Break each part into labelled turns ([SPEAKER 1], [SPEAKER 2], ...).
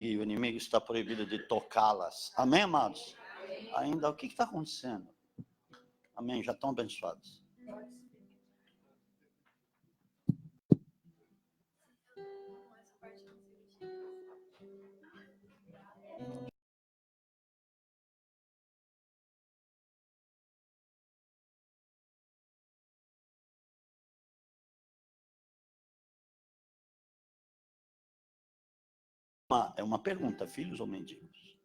[SPEAKER 1] e o inimigo está proibido de tocá-las. Amém, amados? Ainda, o que está acontecendo? Amém, já estão abençoados. É uma pergunta, filhos ou mendigos?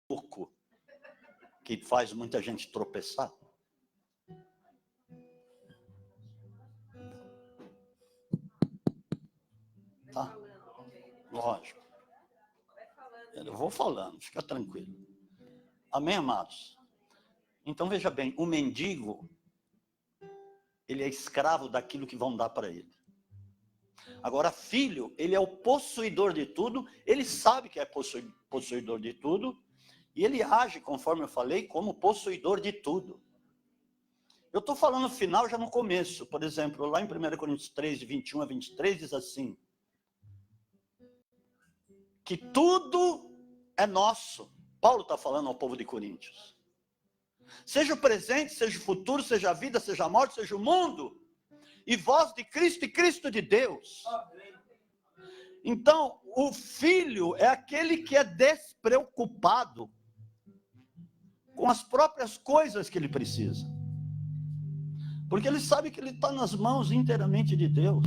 [SPEAKER 1] Pouco, que faz muita gente tropeçar. Tá? Lógico. Eu vou falando, fica tranquilo. Amém, amados? Então, veja bem, o mendigo, ele é escravo daquilo que vão dar para ele. Agora, filho, ele é o possuidor de tudo, ele sabe que é possuidor de tudo, e ele age, conforme eu falei, como possuidor de tudo. Eu estou falando no final, já no começo. Por exemplo, lá em 1 Coríntios 3, de 21 a 23, diz assim, que tudo é nosso. Paulo está falando ao povo de Coríntios. Seja o presente, seja o futuro, seja a vida, seja a morte, seja o mundo. E vós de Cristo e Cristo de Deus. Então, o filho é aquele que é despreocupado com as próprias coisas que ele precisa. Porque ele sabe que ele está nas mãos inteiramente de Deus.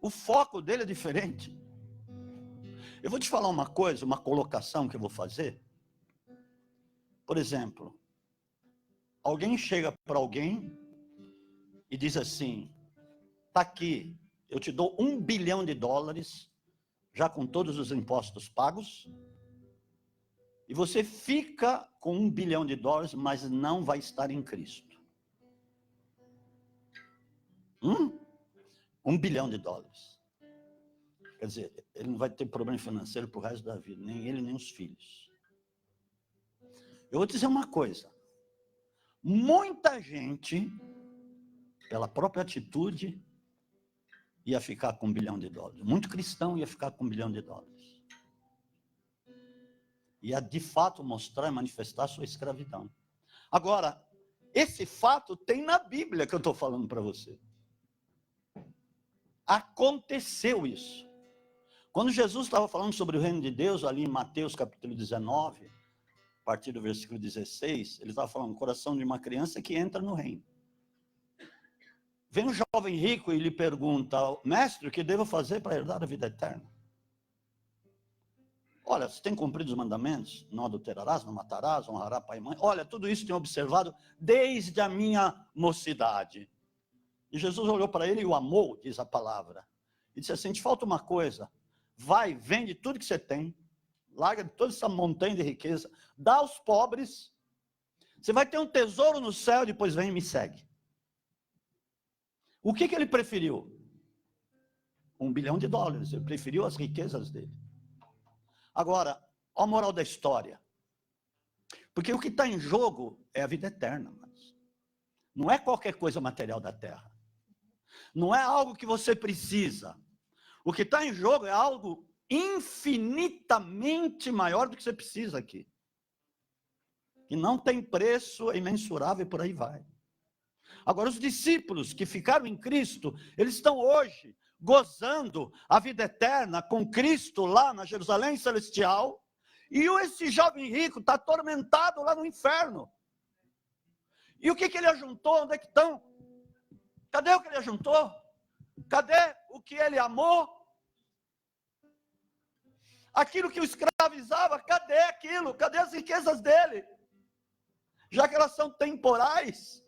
[SPEAKER 1] O foco dele é diferente. Eu vou te falar uma coisa, uma colocação que eu vou fazer. Por exemplo, alguém chega para alguém e diz assim, está aqui, eu te dou $1 bilhão, já com todos os impostos pagos, e você fica com $1 bilhão, mas não vai estar em Cristo. $1 bilhão. Quer dizer, ele não vai ter problema financeiro para o resto da vida, nem ele, nem os filhos. Eu vou dizer uma coisa. Muita gente, pela própria atitude, ia ficar com $1 bilhão. Muito cristão ia ficar com $1 bilhão. Ia, de fato, mostrar e manifestar sua escravidão. Agora, esse fato tem na Bíblia que eu estou falando para você. Aconteceu isso. Quando Jesus estava falando sobre o reino de Deus, ali em Mateus capítulo 19, a partir do versículo 16, ele estava falando, coração de uma criança que entra no reino. Vem um jovem rico e lhe pergunta, mestre, o que devo fazer para herdar a vida eterna? Olha, você tem cumprido os mandamentos? Não adulterarás, não matarás, honrará pai e mãe. Olha, tudo isso tenho observado desde a minha mocidade. E Jesus olhou para ele e o amou, diz a palavra. E disse assim, te falta uma coisa. Vai, vende tudo que você tem. Larga toda essa montanha de riqueza. Dá aos pobres. Você vai ter um tesouro no céu, depois vem e me segue. O que ele preferiu? $1 bilhão. Ele preferiu as riquezas dele. Agora, olha a moral da história. Porque o que está em jogo é a vida eterna. Mas não é qualquer coisa material da terra. Não é algo que você precisa. O que está em jogo é algo infinitamente maior do que você precisa aqui. E não tem preço, é imensurável e por aí vai. Agora, os discípulos que ficaram em Cristo, eles estão hoje gozando a vida eterna com Cristo lá na Jerusalém Celestial, e esse jovem rico está atormentado lá no inferno. E o que ele ajuntou? Onde é que estão? Cadê o que ele ajuntou? Cadê o que ele amou? Aquilo que o escravizava, cadê aquilo? Cadê as riquezas dele? Já que elas são temporais,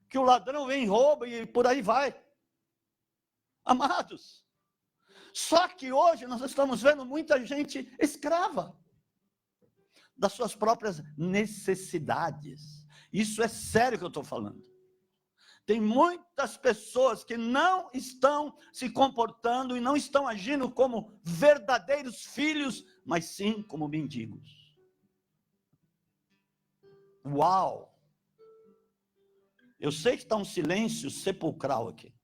[SPEAKER 1] que o ladrão vem e rouba e por aí vai. Amados, só que hoje nós estamos vendo muita gente escrava das suas próprias necessidades. Isso é sério que eu estou falando. Tem muitas pessoas que não estão se comportando e não estão agindo como verdadeiros filhos, mas sim como mendigos. Uau! Eu sei que está um silêncio sepulcral aqui.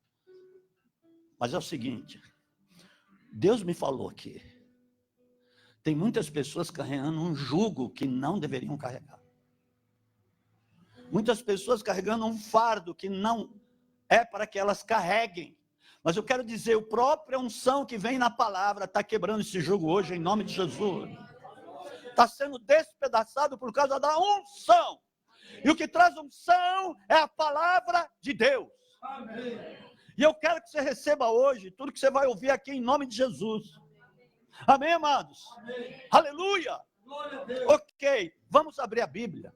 [SPEAKER 1] Mas é o seguinte, Deus me falou aqui. Tem muitas pessoas carregando um jugo que não deveriam carregar. Muitas pessoas carregando um fardo que não é para que elas carreguem. Mas eu quero dizer, o próprio unção que vem na palavra está quebrando esse jugo hoje, em nome de Jesus. Está sendo despedaçado por causa da unção. E o que traz unção é a palavra de Deus. Amém. E eu quero que você receba hoje tudo que você vai ouvir aqui em nome de Jesus. Amém, amados? Amém. Aleluia! Glória a Deus. Ok, vamos abrir a Bíblia.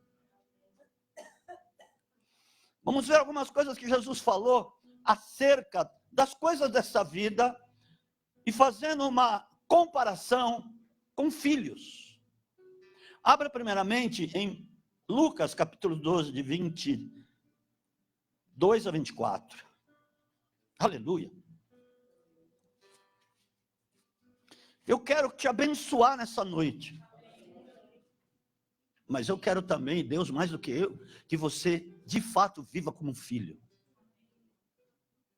[SPEAKER 1] Vamos ver algumas coisas que Jesus falou acerca das coisas dessa vida e fazendo uma comparação com filhos. Abra primeiramente em Lucas capítulo 12, de 22 a 24. Aleluia. Eu quero te abençoar nessa noite. Mas eu quero também, Deus, mais do que eu, que você de fato viva como filho.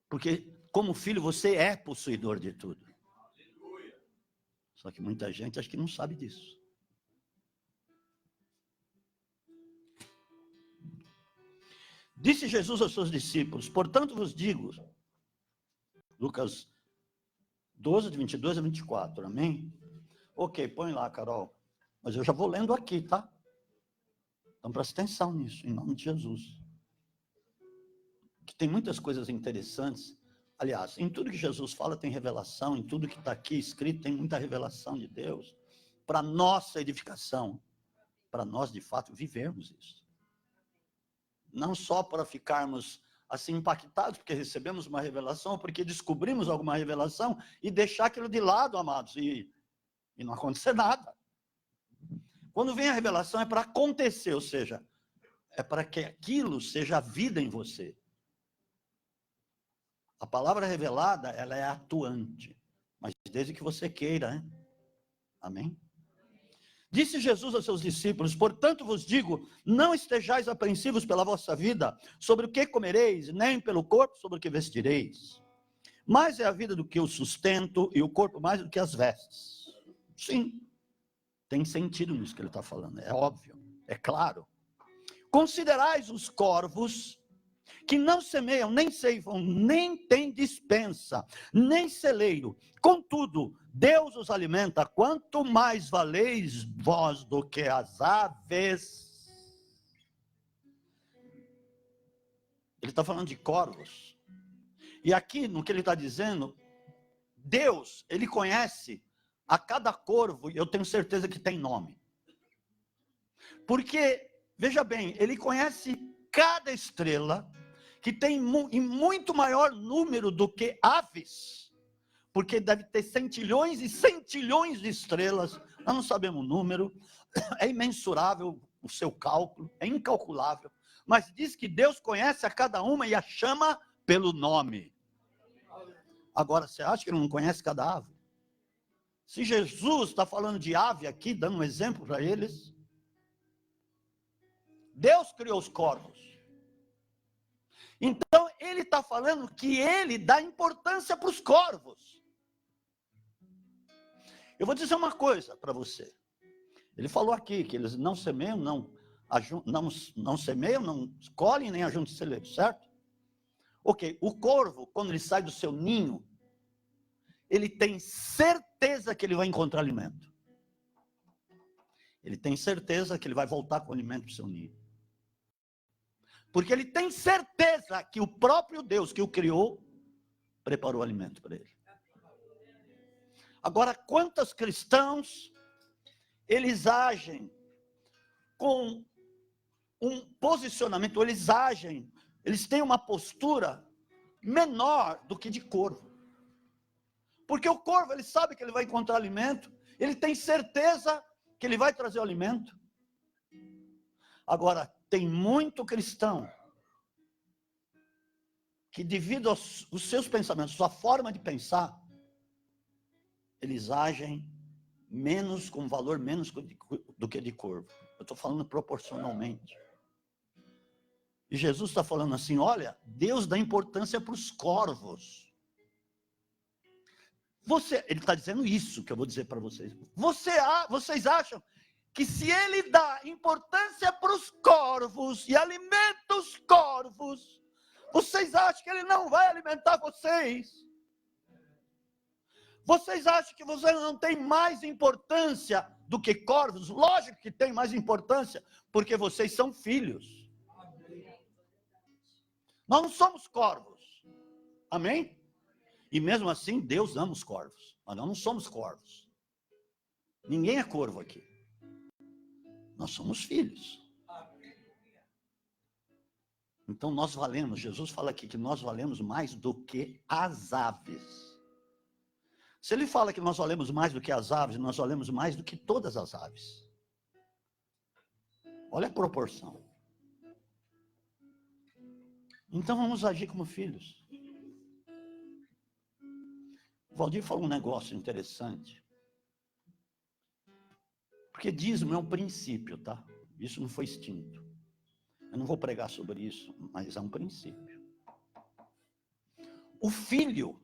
[SPEAKER 1] Porque como filho você é possuidor de tudo. Só que muita gente acha que não sabe disso. Disse Jesus aos seus discípulos, portanto vos digo, Lucas 12, de 22 a 24, amém? Ok, põe lá, Carol. Mas eu já vou lendo aqui, tá? Então presta atenção nisso, em nome de Jesus. Que tem muitas coisas interessantes. Aliás, em tudo que Jesus fala tem revelação, em tudo que está aqui escrito tem muita revelação de Deus. Para nossa edificação, para nós de fato vivermos isso. Não só para ficarmos assim impactados, porque recebemos uma revelação, porque descobrimos alguma revelação, e deixar aquilo de lado, amados, e não acontecer nada. Quando vem a revelação é para acontecer, ou seja, é para que aquilo seja vida em você. A palavra revelada, ela é atuante, mas desde que você queira, né? Amém? Disse Jesus aos seus discípulos, portanto vos digo, não estejais apreensivos pela vossa vida, sobre o que comereis, nem pelo corpo sobre o que vestireis. Mais é a vida do que o sustento, e o corpo mais do que as vestes. Sim, tem sentido nisso que ele está falando, é óbvio, é claro. Considerais os corvos, que não semeiam, nem ceifam, nem têm despensa, nem celeiro. Contudo, Deus os alimenta, quanto mais valeis vós do que as aves. Ele está falando de corvos. E aqui, no que ele está dizendo, Deus, ele conhece a cada corvo, e eu tenho certeza que tem nome. Porque, veja bem, ele conhece cada estrela, que tem em muito maior número do que aves, porque deve ter centilhões e centilhões de estrelas, nós não sabemos o número, é imensurável o seu cálculo, é incalculável, mas diz que Deus conhece a cada uma e a chama pelo nome. Agora, você acha que ele não conhece cada ave? Se Jesus está falando de ave aqui, dando um exemplo para eles, Deus criou os corvos. Então, ele está falando que ele dá importância para os corvos. Eu vou dizer uma coisa para você. Ele falou aqui que eles não semeiam, não semeiam, não colhem, nem ajuntam celeiro, certo? Ok, o corvo, quando ele sai do seu ninho, ele tem certeza que ele vai encontrar alimento. Ele tem certeza que ele vai voltar com o alimento para o seu ninho. Porque ele tem certeza que o próprio Deus que o criou, preparou o alimento para ele. Agora, quantos cristãos, eles agem com um posicionamento, eles têm uma postura menor do que de corvo. Porque o corvo, ele sabe que ele vai encontrar alimento, ele tem certeza que ele vai trazer o alimento. Agora, tem muito cristão que devido aos seus pensamentos, sua forma de pensar, eles agem menos, com valor menos do que de corvo. Eu estou falando proporcionalmente. E Jesus está falando assim, olha, Deus dá importância para os corvos. Ele está dizendo isso que eu vou dizer para vocês. Vocês acham que se ele dá importância para os corvos e alimenta os corvos, vocês acham que ele não vai alimentar vocês? Vocês acham que vocês não têm mais importância do que corvos? Lógico que tem mais importância, porque vocês são filhos. Nós não somos corvos. Amém? E mesmo assim, Deus ama os corvos. Mas nós não somos corvos. Ninguém é corvo aqui. Nós somos filhos. Então nós valemos, Jesus fala aqui que nós valemos mais do que as aves. Se ele fala que nós valemos mais do que as aves, nós valemos mais do que todas as aves. Olha a proporção. Então vamos agir como filhos. O Valdir falou um negócio interessante. Porque dízimo é um princípio, tá? Isso não foi extinto. Eu não vou pregar sobre isso, mas é um princípio. O filho,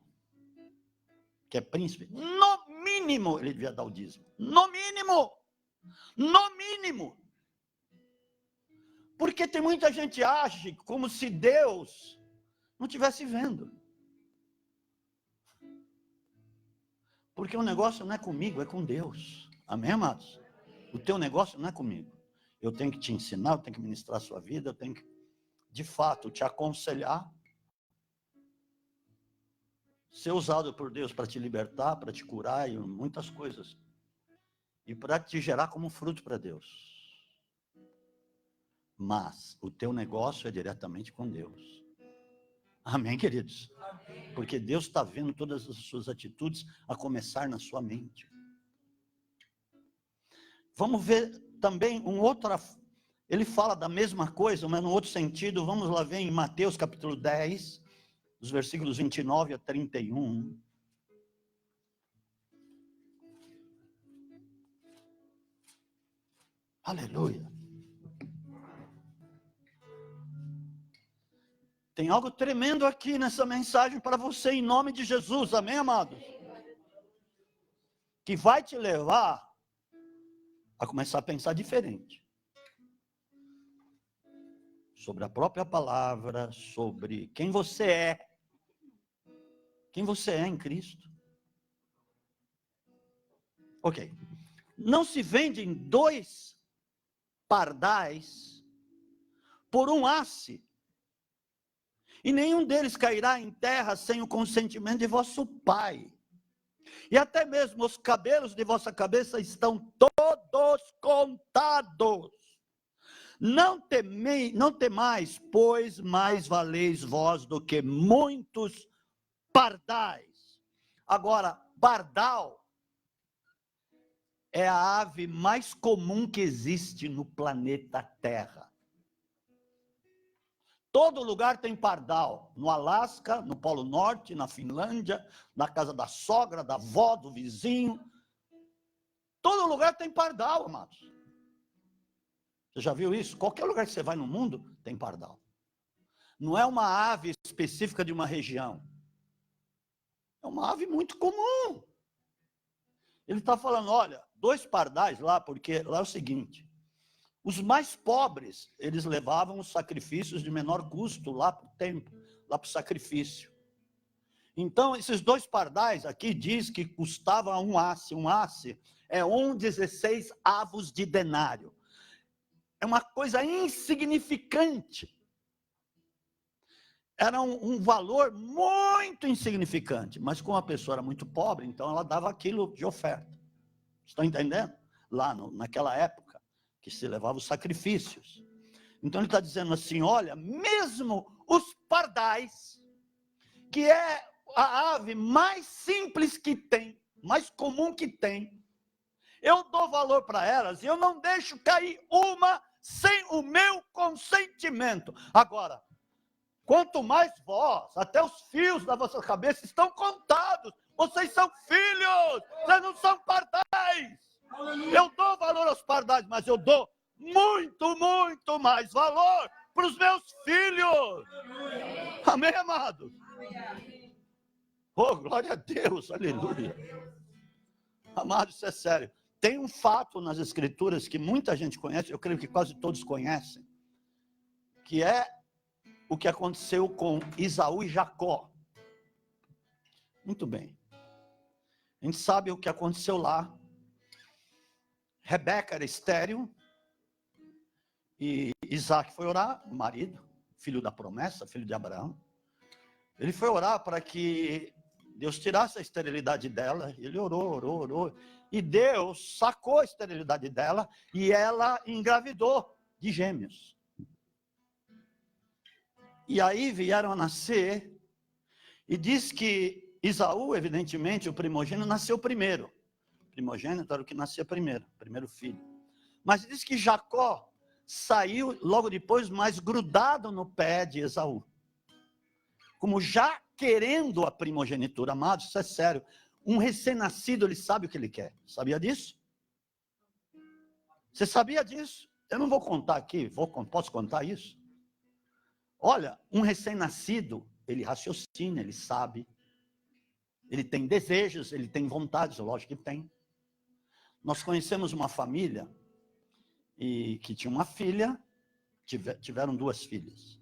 [SPEAKER 1] que é príncipe, no mínimo ele devia dar o dízimo. No mínimo! No mínimo! Porque tem muita gente que age como se Deus não estivesse vendo. Porque o negócio não é comigo, é com Deus. Amém, amados? O teu negócio não é comigo. Eu tenho que te ensinar, eu tenho que ministrar a sua vida, eu tenho que, de fato, te aconselhar. Ser usado por Deus para te libertar, para te curar e muitas coisas. E para te gerar como fruto para Deus. Mas o teu negócio é diretamente com Deus. Amém, queridos? Amém. Porque Deus está vendo todas as suas atitudes, a começar na sua mente. Vamos ver também ele fala da mesma coisa, mas num outro sentido. Vamos lá ver em Mateus capítulo 10, dos versículos 29 a 31. Aleluia. Tem algo tremendo aqui nessa mensagem para você, em nome de Jesus, amém, amados? Que vai te levar a começar a pensar diferente. Sobre a própria palavra, sobre quem você é. Quem você é em Cristo. Ok. Não se vendem 2 pardais por um asse. E nenhum deles cairá em terra sem o consentimento de vosso Pai. E até mesmo os cabelos de vossa cabeça estão todos contados. Não temais, pois mais valeis vós do que muitos pardais. Agora, pardal é a ave mais comum que existe no planeta Terra. Todo lugar tem pardal, no Alasca, no Polo Norte, na Finlândia, na casa da sogra, da avó, do vizinho. Todo lugar tem pardal, amados. Você já viu isso? Qualquer lugar que você vai no mundo, tem pardal. Não é uma ave específica de uma região. É uma ave muito comum. Ele está falando, olha, 2 pardais lá, porque lá é o seguinte... Os mais pobres, eles levavam os sacrifícios de menor custo lá para o templo, lá para o sacrifício. Então, esses 2 pardais aqui diz que custava um asse. Um asse é 1,16 avos de denário. É uma coisa insignificante. Era um valor muito insignificante. Mas como a pessoa era muito pobre, então ela dava aquilo de oferta. Estão entendendo? Lá naquela época. Que se levava os sacrifícios. Então ele está dizendo assim, olha, mesmo os pardais, que é a ave mais simples que tem, mais comum que tem, eu dou valor para elas e eu não deixo cair uma sem o meu consentimento. Agora, Quanto mais vós, até os fios da vossa cabeça estão contados. Vocês são filhos, vocês não são pardais. Eu dou valor aos pardais, mas eu dou muito, muito mais valor para os meus filhos. Amém, amados? Oh, glória a Deus, aleluia. Amados, isso é sério. Tem um fato nas Escrituras que muita gente conhece, eu creio que quase todos conhecem, que é o que aconteceu com Esaú e Jacó. Muito bem. A gente sabe o que aconteceu lá. Rebeca era estéril e Isaac foi orar, o marido, filho da promessa, filho de Abraão. Ele foi orar para que Deus tirasse a esterilidade dela. Ele orou. E Deus sacou a esterilidade dela e ela engravidou de gêmeos. E aí vieram a nascer, e diz que Esaú, evidentemente, o primogênito, nasceu primeiro. O primogênito era o que nascia primeiro filho. Mas diz que Jacó saiu logo depois, mais grudado no pé de Esaú. Como já querendo a primogenitura. Amados, isso é sério. Um recém-nascido, ele sabe o que ele quer. Sabia disso? Você sabia disso? Eu não vou contar aqui, posso contar isso? Olha, um recém-nascido, ele raciocina, ele sabe. Ele tem desejos, ele tem vontades, lógico que tem. Nós conhecemos uma família e que tinha uma filha, tiveram 2 filhas.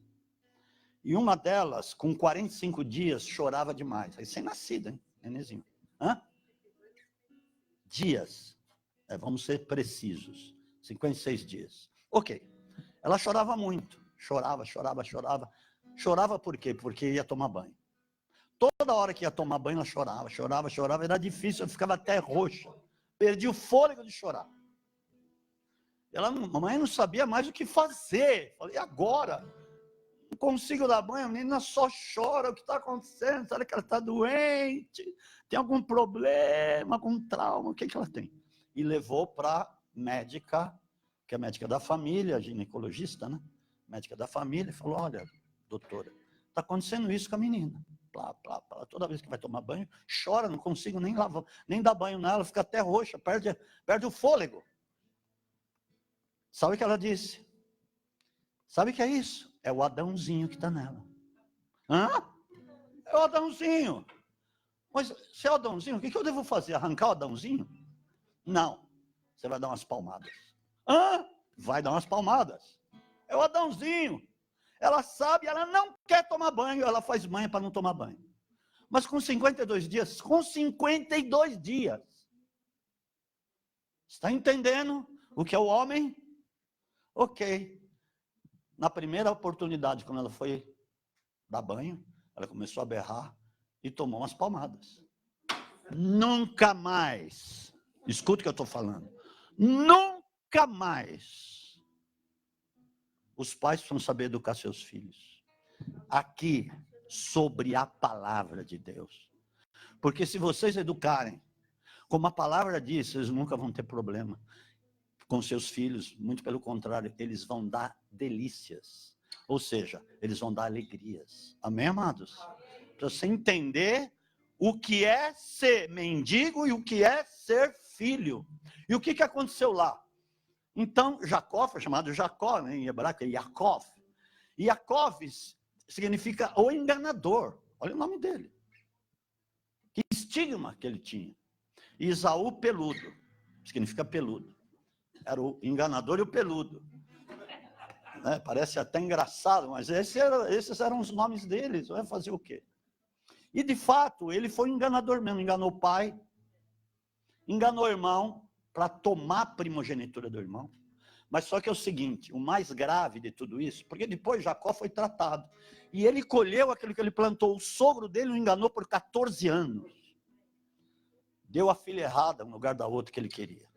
[SPEAKER 1] E uma delas, com 45 dias, chorava demais. Recém-nascida, hein? Nenezinho. Dias. Vamos ser precisos. 56 dias. Ok. Ela chorava muito. Chorava. Chorava por quê? Porque ia tomar banho. Toda hora que ia tomar banho, ela chorava. Era difícil, eu ficava até roxa. Perdi o fôlego de chorar. Mamãe não sabia mais o que fazer. Falei, e agora? Não consigo dar banho, a menina só chora. O que está acontecendo? Será que ela está doente? Tem algum problema, algum trauma? O que ela tem? E levou para a médica, que é a médica da família, a ginecologista, né? Médica da família, e falou, olha, doutora, está acontecendo isso com a menina. Plá. Toda vez que vai tomar banho, chora, não consigo nem lavar, nem dar banho nela, fica até roxa, perde o fôlego. Sabe o que ela disse? Sabe o que é isso? É o Adãozinho que está nela. É o Adãozinho. Mas se é o Adãozinho, o que eu devo fazer? Arrancar o Adãozinho? Não. Você vai dar umas palmadas. Vai dar umas palmadas. É o Adãozinho. Ela sabe, ela não quer tomar banho, ela faz manha para não tomar banho. Mas com 52 dias, está entendendo o que é o homem? Ok. Na primeira oportunidade, quando ela foi dar banho, ela começou a berrar e tomou umas palmadas. Nunca mais, escuta o que eu estou falando, nunca mais os pais precisam saber educar seus filhos. Aqui, sobre a palavra de Deus. Porque se vocês educarem, como a palavra diz, vocês nunca vão ter problema com seus filhos. Muito pelo contrário, eles vão dar delícias. Ou seja, eles vão dar alegrias. Amém, amados? Para você entender o que é ser mendigo e o que é ser filho. E o que aconteceu lá? Então, Jacó foi chamado Jacó, né? Em hebraico é Yaakov. E Yaakov significa o enganador. Olha o nome dele. Que estigma que ele tinha. E Esaú, peludo. Significa peludo. Era o enganador e o peludo. Né? Parece até engraçado, mas esses eram os nomes deles. Vai fazer o quê? E, de fato, ele foi um enganador mesmo. Enganou o pai, enganou o irmão, para tomar a primogenitura do irmão. Mas só que é o seguinte, o mais grave de tudo isso, porque depois Jacó foi tratado, e ele colheu aquilo que ele plantou. O sogro dele o enganou por 14 anos. Deu a filha errada no lugar da outra que ele queria.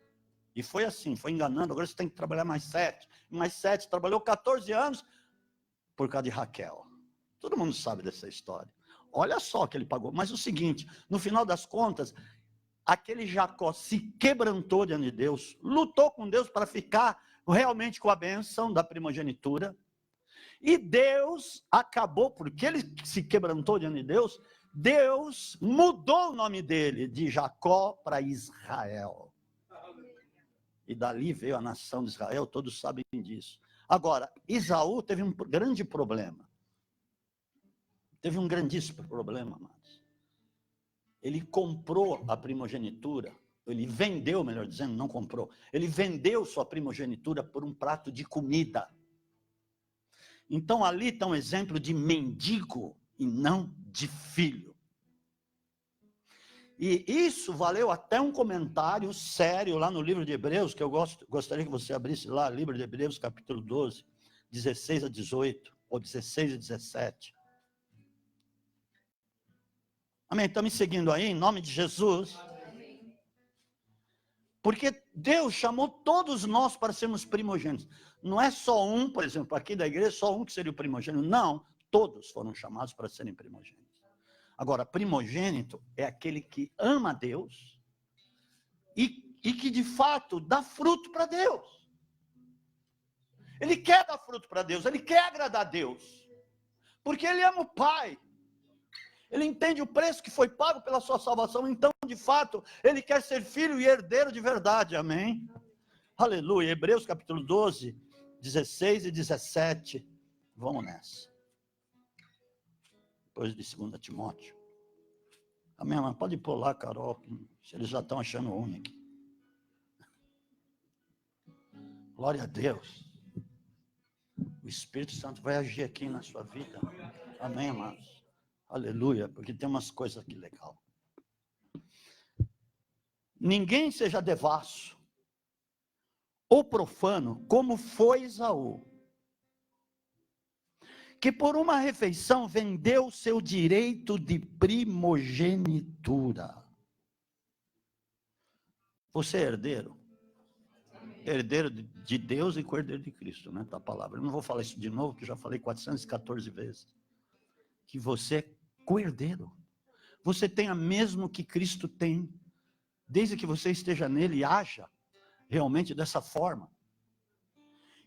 [SPEAKER 1] E foi assim, foi enganando. Agora você tem que trabalhar mais 7. Mais 7, trabalhou 14 anos por causa de Raquel. Todo mundo sabe dessa história. Olha só que ele pagou. Mas o seguinte, no final das contas, aquele Jacó se quebrantou diante de Deus, lutou com Deus para ficar realmente com a bênção da primogenitura. E Deus acabou, porque ele se quebrantou diante de Deus, Deus mudou o nome dele de Jacó para Israel. E dali veio a nação de Israel, todos sabem disso. Agora, Esaú teve um grande problema. Teve um grandíssimo problema, amados. Ele comprou a primogenitura, ele vendeu, melhor dizendo, não comprou. Ele vendeu sua primogenitura por um prato de comida. Então ali está um exemplo de mendigo e não de filho. E isso valeu até um comentário sério lá no livro de Hebreus, que eu gostaria que você abrisse lá, livro de Hebreus, capítulo 12, 16 a 18, ou 16 a 17. Amém? Estão me seguindo aí, em nome de Jesus? Amém. Porque Deus chamou todos nós para sermos primogênitos. Não é só um, por exemplo, aqui da igreja, só um que seria o primogênito. Não, todos foram chamados para serem primogênitos. Agora, primogênito é aquele que ama a Deus e que, de fato, dá fruto para Deus. Ele quer dar fruto para Deus, ele quer agradar a Deus. Porque ele ama o Pai. Ele entende o preço que foi pago pela sua salvação. Então, de fato, ele quer ser filho e herdeiro de verdade. Amém? Aleluia. Hebreus capítulo 12, 16 e 17. Vamos nessa. Depois de 2 Timóteo. Amém, mas pode pôr lá, Carol, se eles já estão achando ruim aqui. Glória a Deus. O Espírito Santo vai agir aqui na sua vida. Amém, amados? Aleluia, porque tem umas coisas aqui legal. Ninguém seja devasso ou profano, como foi Esaú, que por uma refeição vendeu seu direito de primogenitura. Você é herdeiro? Herdeiro de Deus e co-herdeiro de Cristo, né? Tá a palavra. Eu não vou falar isso de novo, porque já falei 414 vezes. Que você é co-herdeiro. Você tem a mesmo que Cristo tem, desde que você esteja nele e haja realmente dessa forma.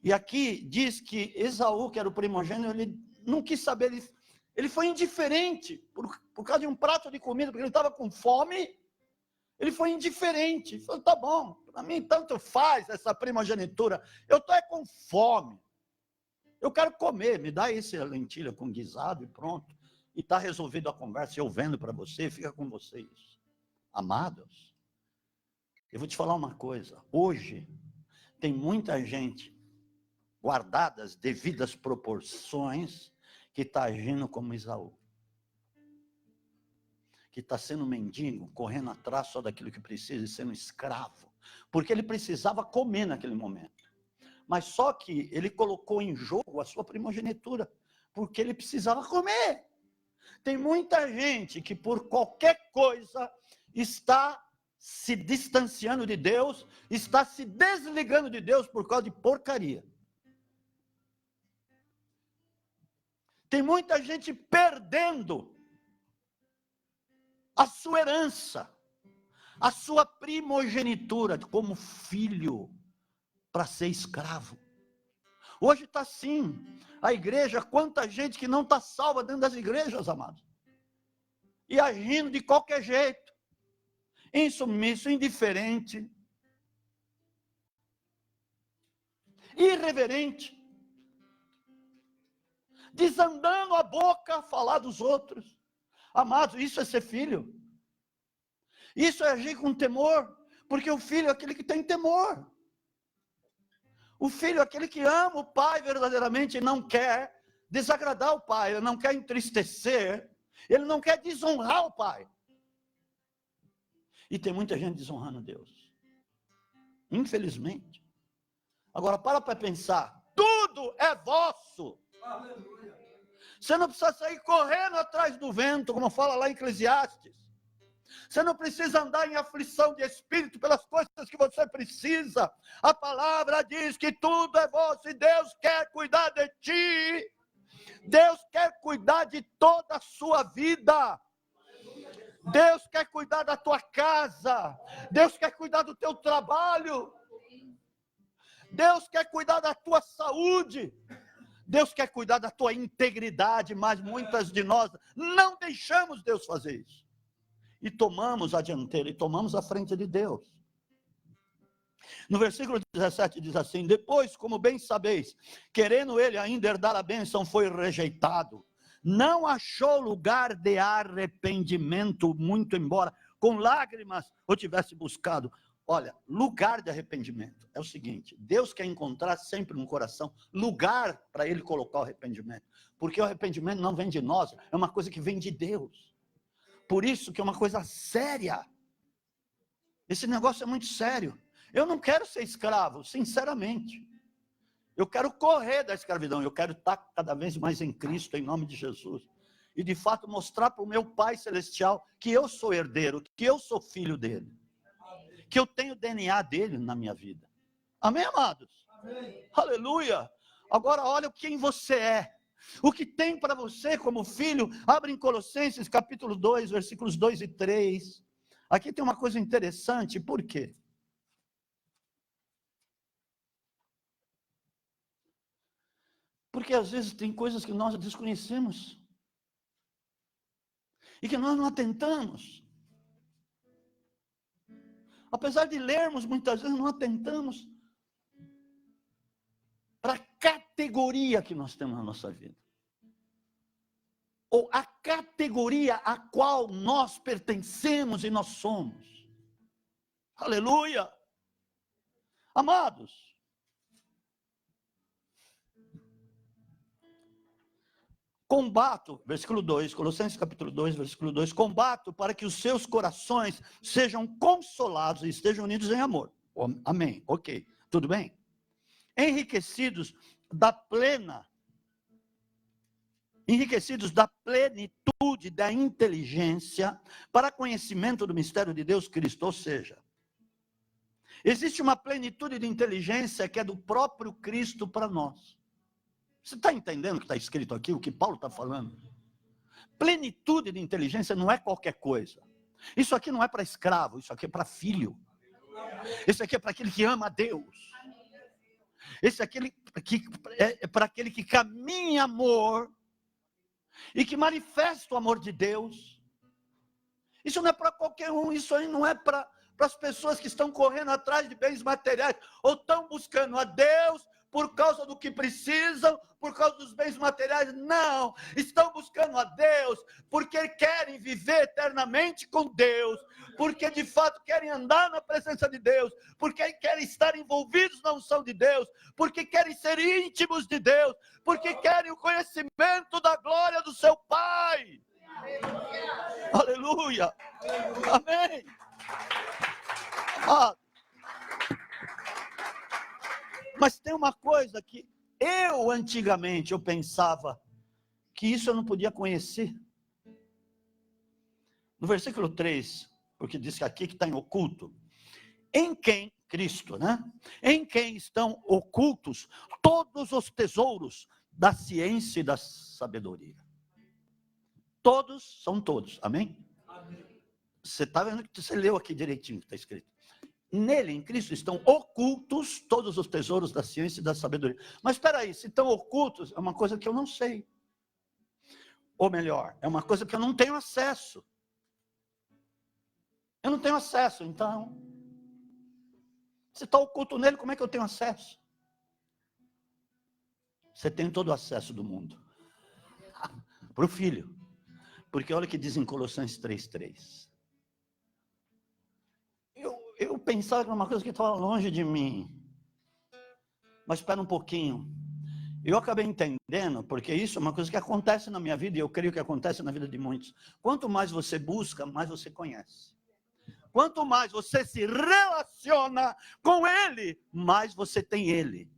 [SPEAKER 1] E aqui diz que Esaú, que era o primogênito, ele não quis saber, ele foi indiferente por causa de um prato de comida, porque ele estava com fome, ele foi indiferente. Ele falou, tá bom, para mim tanto faz essa primogenitura, eu estou com fome, eu quero comer, me dá essa lentilha com guisado e pronto, e está resolvido a conversa, eu vendo para você, fica com vocês. Amados, eu vou te falar uma coisa, hoje tem muita gente, guardadas devidas proporções, que está agindo como Esaú. Que está sendo mendigo, correndo atrás só daquilo que precisa e sendo escravo. Porque ele precisava comer naquele momento. Mas só que ele colocou em jogo a sua primogenitura, porque ele precisava comer. Tem muita gente que por qualquer coisa está se distanciando de Deus, está se desligando de Deus por causa de porcaria. Tem muita gente perdendo a sua herança, a sua primogenitura como filho para ser escravo. Hoje está assim, a igreja, quanta gente que não está salva dentro das igrejas, amados. E agindo de qualquer jeito, insumisso, indiferente, irreverente, desandando a boca a falar dos outros. Amados, isso é ser filho. Isso é agir com temor, porque o filho é aquele que tem temor. O filho é aquele que ama o pai verdadeiramente e não quer desagradar o pai, ele não quer entristecer, ele não quer desonrar o pai. E tem muita gente desonrando Deus. Infelizmente. Agora, para pensar, tudo é vosso. Aleluia. Você não precisa sair correndo atrás do vento, como fala lá em Eclesiastes. Você não precisa andar em aflição de espírito pelas coisas que você precisa. A palavra diz que tudo é vosso e Deus quer cuidar de ti. Deus quer cuidar de toda a sua vida. Deus quer cuidar da tua casa. Deus quer cuidar do teu trabalho. Deus quer cuidar da tua saúde. Deus quer cuidar da tua integridade, mas muitas de nós não deixamos Deus fazer isso. E tomamos a dianteira, e tomamos a frente de Deus. No versículo 17 diz assim: depois, como bem sabeis, querendo ele ainda herdar a bênção, foi rejeitado. Não achou lugar de arrependimento, muito embora com lágrimas o tivesse buscado. Olha, lugar de arrependimento é o seguinte: Deus quer encontrar sempre no coração lugar para ele colocar o arrependimento. Porque o arrependimento não vem de nós, é uma coisa que vem de Deus. Por isso que é uma coisa séria. Esse negócio é muito sério. Eu não quero ser escravo, sinceramente. Eu quero correr da escravidão. Eu quero estar cada vez mais em Cristo, em nome de Jesus. E de fato mostrar para o meu Pai Celestial que eu sou herdeiro, que eu sou filho dele. Que eu tenho o DNA dele na minha vida. Amém, amados? Amém. Aleluia. Agora olha quem você é. O que tem para você como filho. Abre em Colossenses capítulo 2, versículos 2 e 3. Aqui tem uma coisa interessante. Por quê? Porque às vezes tem coisas que nós desconhecemos. E que nós não atentamos. Apesar de lermos, muitas vezes não atentamos para a categoria que nós temos na nossa vida. Ou a categoria a qual nós pertencemos e nós somos. Aleluia! Amados, combato, versículo 2, Colossenses capítulo 2, versículo 2, combato para que os seus corações sejam consolados e estejam unidos em amor. Amém, ok, tudo bem? Enriquecidos da plenitude da inteligência para conhecimento do mistério de Deus Cristo, ou seja, existe uma plenitude de inteligência que é do próprio Cristo para nós. Você está entendendo o que está escrito aqui, o que Paulo está falando? Plenitude de inteligência não é qualquer coisa. Isso aqui não é para escravo, isso aqui é para filho. Isso aqui é para aquele que ama a Deus. Esse aqui é para aquele que caminha em amor e que manifesta o amor de Deus. Isso não é para qualquer um, isso aí não é para as pessoas que estão correndo atrás de bens materiais ou estão buscando a Deus por causa do que precisam, por causa dos bens materiais. Não, estão buscando a Deus porque querem viver eternamente com Deus, porque de fato querem andar na presença de Deus, porque querem estar envolvidos na unção de Deus, porque querem ser íntimos de Deus, porque querem o conhecimento da glória do seu Pai. Aleluia. Amém. Mas tem uma coisa que antigamente eu pensava que isso eu não podia conhecer. No versículo 3, porque diz que aqui que está em oculto, em quem, Cristo, né? Em quem estão ocultos todos os tesouros da ciência e da sabedoria. Todos são todos, amém? Amém. Você está vendo que você leu aqui direitinho o que está escrito. Nele, em Cristo, estão ocultos todos os tesouros da ciência e da sabedoria. Mas espera aí, se estão ocultos, é uma coisa que eu não sei. Ou melhor, é uma coisa que eu não tenho acesso. Eu não tenho acesso, então. Se está oculto nele, como é que eu tenho acesso? Você tem todo o acesso do mundo. Para o Filho. Porque olha o que diz em Colossenses 3:3. Eu pensava que era uma coisa que estava longe de mim. Mas espera um pouquinho. Eu acabei entendendo, porque isso é uma coisa que acontece na minha vida, e eu creio que acontece na vida de muitos. Quanto mais você busca, mais você conhece. Quanto mais você se relaciona com Ele, mais você tem Ele.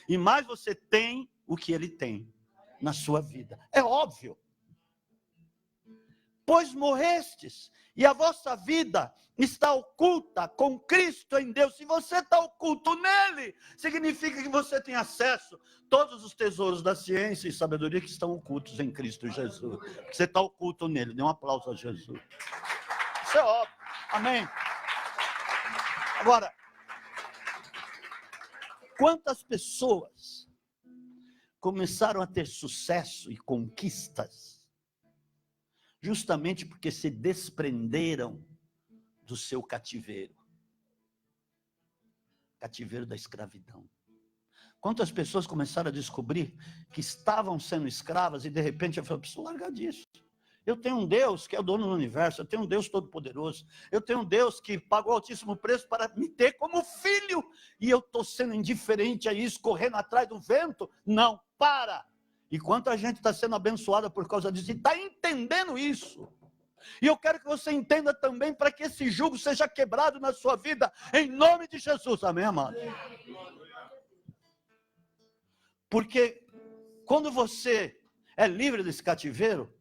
[SPEAKER 1] E mais você tem o que Ele tem na sua vida. É óbvio. Pois morrestes, e a vossa vida está oculta com Cristo em Deus. Se você está oculto nele, significa que você tem acesso a todos os tesouros da ciência e sabedoria que estão ocultos em Cristo Jesus. Você está oculto nele. Dê um aplauso a Jesus. Isso é óbvio. Amém. Agora, quantas pessoas começaram a ter sucesso e conquistas justamente porque se desprenderam do seu cativeiro da escravidão. Quantas pessoas começaram a descobrir que estavam sendo escravas e de repente eu falei, preciso largar disso. Eu tenho um Deus que é o dono do universo, eu tenho um Deus todo-poderoso, eu tenho um Deus que pagou altíssimo preço para me ter como filho, e eu estou sendo indiferente a isso, correndo atrás do vento? Não, para! E quanta gente está sendo abençoada por causa disso, e está entendendo isso. E eu quero que você entenda também, para que esse jugo seja quebrado na sua vida, em nome de Jesus, amém, amado? Porque quando você é livre desse cativeiro,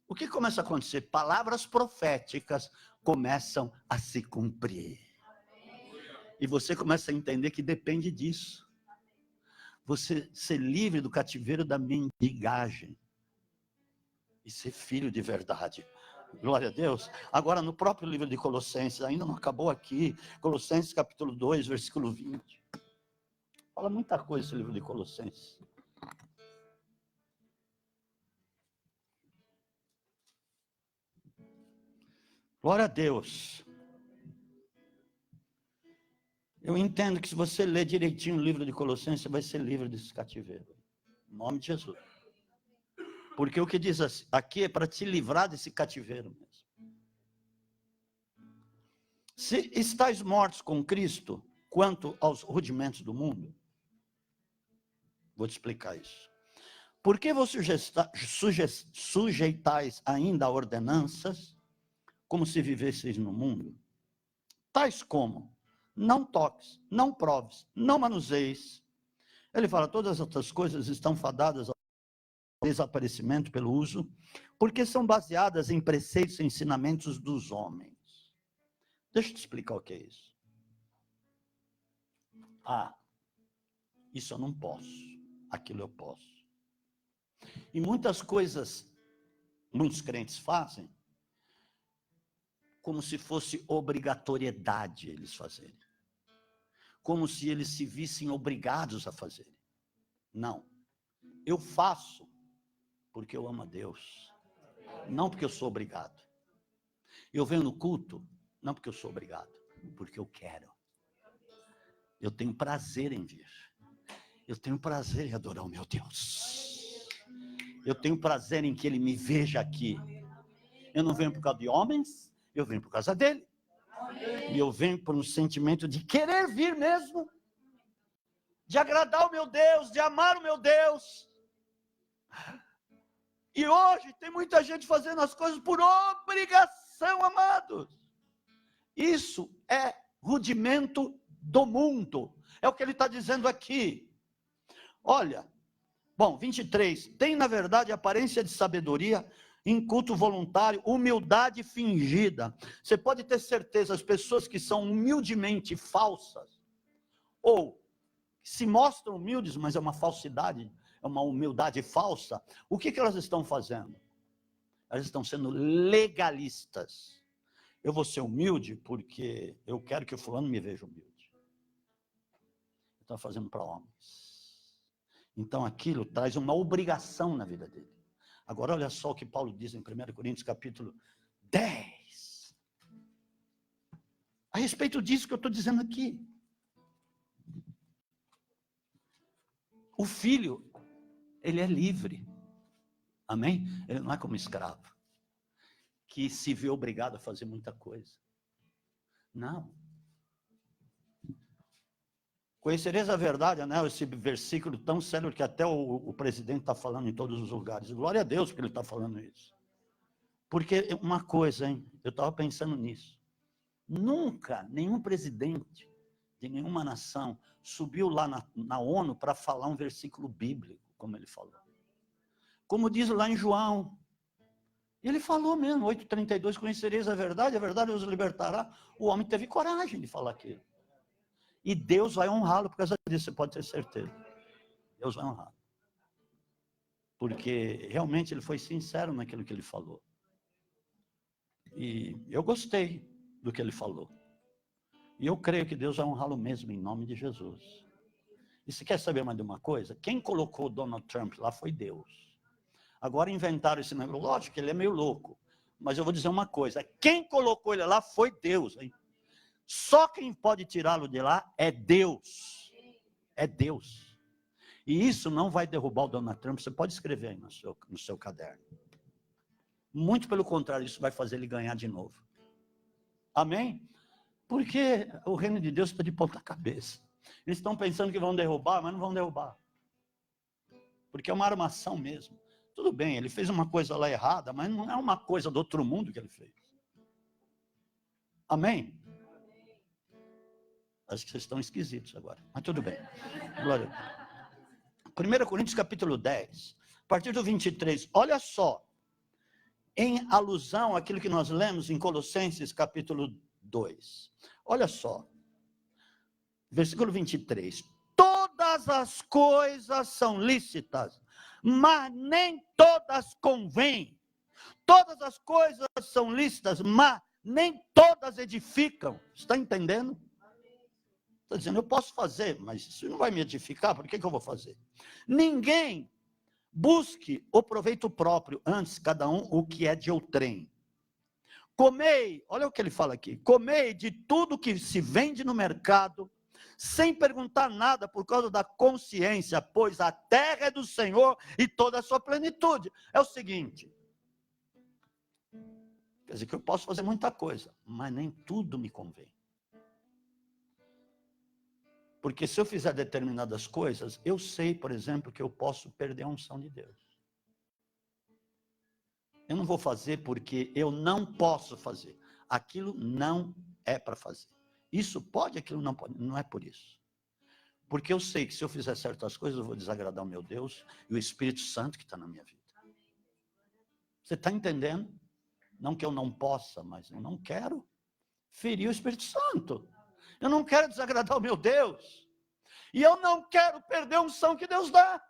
[SPEAKER 1] o que começa a acontecer? Palavras proféticas começam a se cumprir. E você começa a entender que depende disso. Você ser livre do cativeiro da mendigagem. E ser filho de verdade. Glória a Deus. Agora, no próprio livro de Colossenses, ainda não acabou aqui. Colossenses capítulo 2, versículo 20. Fala muita coisa esse livro de Colossenses. Glória a Deus. Eu entendo que se você ler direitinho o livro de Colossenses, você vai ser livre desse cativeiro. Em nome de Jesus. Porque o que diz aqui é para te livrar desse cativeiro mesmo. Se estáis mortos com Cristo, quanto aos rudimentos do mundo, vou te explicar isso. Por que vos sujeitais ainda a ordenanças, como se vivesseis no mundo? Tais como, não toques, não proves, não manuseis. Ele fala, todas essas coisas estão fadadas ao desaparecimento pelo uso, porque são baseadas em preceitos e ensinamentos dos homens. Deixa eu te explicar o que é isso. Isso eu não posso, aquilo eu posso. E muitas coisas, muitos crentes fazem, como se fosse obrigatoriedade eles fazerem. Como se eles se vissem obrigados a fazerem. Não. Eu faço porque eu amo a Deus. Não porque eu sou obrigado. Eu venho no culto, não porque eu sou obrigado, porque eu quero. Eu tenho prazer em vir. Eu tenho prazer em adorar o meu Deus. Eu tenho prazer em que Ele me veja aqui. Eu não venho por causa de homens, eu venho por causa dEle. E eu venho por um sentimento de querer vir mesmo, de agradar o meu Deus, de amar o meu Deus. E hoje tem muita gente fazendo as coisas por obrigação, amados. Isso é rudimento do mundo. É o que ele está dizendo aqui. Olha, 23. Tem, na verdade, aparência de sabedoria, em culto voluntário, humildade fingida. Você pode ter certeza, as pessoas que são humildemente falsas, ou se mostram humildes, mas é uma falsidade, é uma humildade falsa, o que elas estão fazendo? Elas estão sendo legalistas. Eu vou ser humilde porque eu quero que o fulano me veja humilde. Estão fazendo para homens. Então aquilo traz uma obrigação na vida dele. Agora olha só o que Paulo diz em 1 Coríntios capítulo 10. A respeito disso que eu estou dizendo aqui. O filho, ele é livre. Amém? Ele não é como escravo, que se vê obrigado a fazer muita coisa. Não. Conhecereis a verdade, né? Esse versículo tão sério que até o presidente está falando em todos os lugares. Glória a Deus porque ele está falando isso. Porque uma coisa, hein? Eu estava pensando nisso. Nunca nenhum presidente de nenhuma nação subiu lá na ONU para falar um versículo bíblico, como ele falou. Como diz lá em João. Ele falou mesmo, 8:32, conhecereis a verdade os libertará. O homem teve coragem de falar aquilo. E Deus vai honrá-lo por causa disso, você pode ter certeza. Deus vai honrá-lo. Porque realmente ele foi sincero naquilo que ele falou. E eu gostei do que ele falou. E eu creio que Deus vai honrá-lo mesmo, em nome de Jesus. E você quer saber mais de uma coisa? Quem colocou o Donald Trump lá foi Deus. Agora inventaram esse negócio. Lógico que ele é meio louco. Mas eu vou dizer uma coisa. Quem colocou ele lá foi Deus. Hein? Só quem pode tirá-lo de lá é Deus. É Deus. E isso não vai derrubar o Donald Trump. Você pode escrever aí no seu caderno. Muito pelo contrário, isso vai fazer ele ganhar de novo. Amém? Porque o reino de Deus está de ponta cabeça. Eles estão pensando que vão derrubar, mas não vão derrubar. Porque é uma armação mesmo. Tudo bem, ele fez uma coisa lá errada, mas não é uma coisa do outro mundo que ele fez. Amém? Acho que vocês estão esquisitos agora, mas tudo bem. Glória a Deus. 1 Coríntios capítulo 10, a partir do 23, olha só, em alusão àquilo que nós lemos em Colossenses capítulo 2. Olha só, versículo 23. Todas as coisas são lícitas, mas nem todas convêm. Todas as coisas são lícitas, mas nem todas edificam. Está entendendo? Está dizendo, eu posso fazer, mas isso não vai me edificar, por que eu vou fazer? Ninguém busque o proveito próprio, antes cada um o que é de outrem. Comei, olha o que ele fala aqui, comei de tudo que se vende no mercado, sem perguntar nada por causa da consciência, pois a terra é do Senhor e toda a sua plenitude. É o seguinte, quer dizer que eu posso fazer muita coisa, mas nem tudo me convém. Porque se eu fizer determinadas coisas, eu sei, por exemplo, que eu posso perder a unção de Deus. Eu não vou fazer porque eu não posso fazer. Aquilo não é para fazer. Isso pode, aquilo não pode. Não é por isso. Porque eu sei que se eu fizer certas coisas, eu vou desagradar o meu Deus e o Espírito Santo que está na minha vida. Você está entendendo? Não que eu não possa, mas eu não quero ferir o Espírito Santo. Eu não quero desagradar o meu Deus. E eu não quero perder a unção que Deus dá.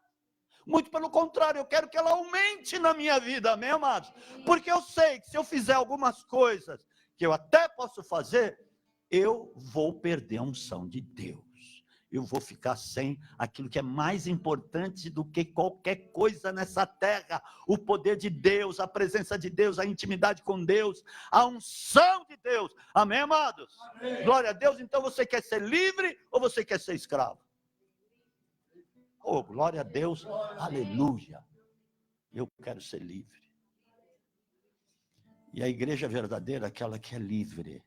[SPEAKER 1] Muito pelo contrário, eu quero que ela aumente na minha vida, amém, amados? Porque eu sei que se eu fizer algumas coisas que eu até posso fazer, eu vou perder a unção de Deus. Eu vou ficar sem aquilo que é mais importante do que qualquer coisa nessa terra. O poder de Deus, a presença de Deus, a intimidade com Deus, a unção de Deus. Amém, amados? Amém. Glória a Deus. Então você quer ser livre ou você quer ser escravo? Oh, glória a Deus, aleluia. Eu quero ser livre. E a igreja verdadeira é aquela que é livre.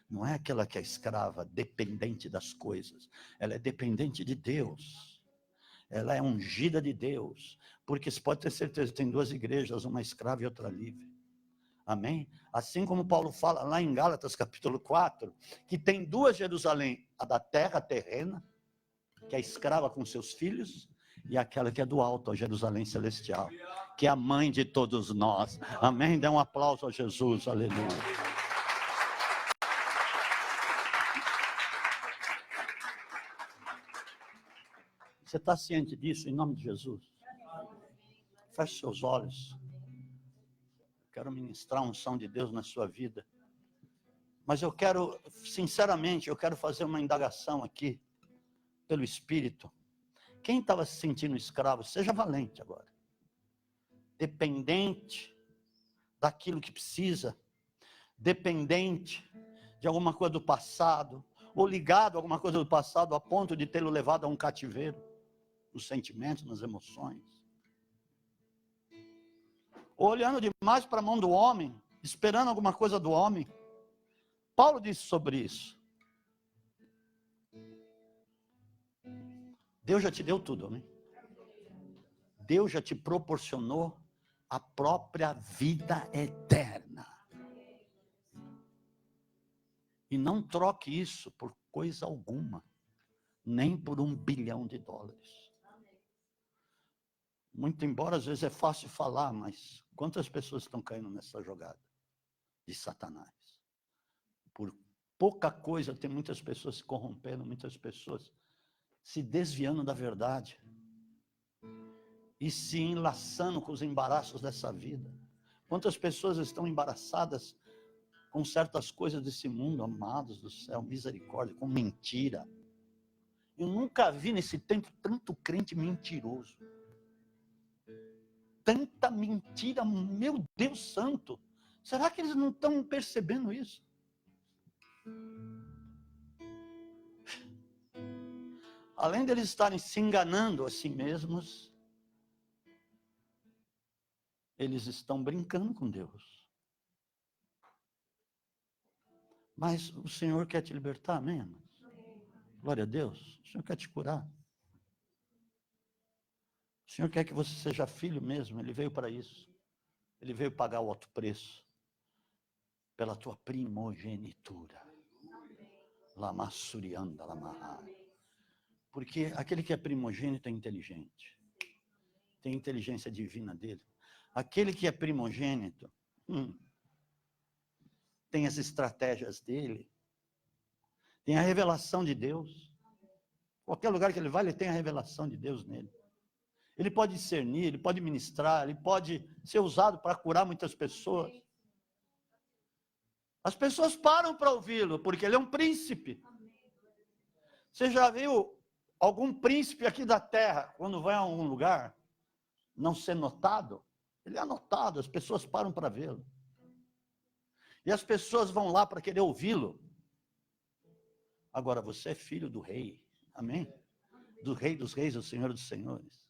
[SPEAKER 1] Não é aquela que é escrava, dependente das coisas. Ela é dependente de Deus. Ela é ungida de Deus. Porque você pode ter certeza, tem duas igrejas, uma escrava e outra livre. Amém? Assim como Paulo fala lá em Gálatas capítulo 4, que tem duas Jerusalém, a da terra terrena, que é escrava com seus filhos, e aquela que é do alto, a Jerusalém celestial, que é a mãe de todos nós. Amém? Dê um aplauso a Jesus, aleluia. Você está ciente disso, em nome de Jesus? Feche seus olhos. Quero ministrar a unção de Deus na sua vida. Mas eu quero, sinceramente, eu quero fazer uma indagação aqui, pelo Espírito. Quem estava se sentindo escravo, seja valente agora. Dependente daquilo que precisa, dependente de alguma coisa do passado, ou ligado a alguma coisa do passado a ponto de tê-lo levado a um cativeiro, nos sentimentos, nas emoções. Ou olhando demais para a mão do homem, esperando alguma coisa do homem. Paulo disse sobre isso. Deus já te deu tudo, né? Deus já te proporcionou a própria vida eterna. E não troque isso por coisa alguma, nem por $1 bilhão. Muito embora às vezes é fácil falar, mas quantas pessoas estão caindo nessa jogada de Satanás? Por pouca coisa tem muitas pessoas se corrompendo, muitas pessoas se desviando da verdade e se enlaçando com os embaraços dessa vida. Quantas pessoas estão embaraçadas com certas coisas desse mundo, amados do céu, misericórdia, com mentira. Eu nunca vi nesse tempo tanto crente mentiroso. Tanta mentira, meu Deus santo. Será que eles não estão percebendo isso? Além deles estarem se enganando a si mesmos, eles estão brincando com Deus. Mas o Senhor quer te libertar, amém, amados? Glória a Deus. O Senhor quer te curar. O Senhor quer que você seja filho mesmo. Ele veio para isso. Ele veio pagar o alto preço pela tua primogenitura. Lamassurianda, lamarra. Porque aquele que é primogênito é inteligente. Tem inteligência divina dele. Aquele que é primogênito tem as estratégias dele. Tem a revelação de Deus. Qualquer lugar que ele vai, ele tem a revelação de Deus nele. Ele pode discernir, ele pode ministrar, ele pode ser usado para curar muitas pessoas. As pessoas param para ouvi-lo, porque ele é um príncipe. Você já viu algum príncipe aqui da terra, quando vai a algum lugar, não ser notado? Ele é notado, as pessoas param para vê-lo. E as pessoas vão lá para querer ouvi-lo. Agora, você é filho do rei, amém? Do rei dos reis, do Senhor dos senhores.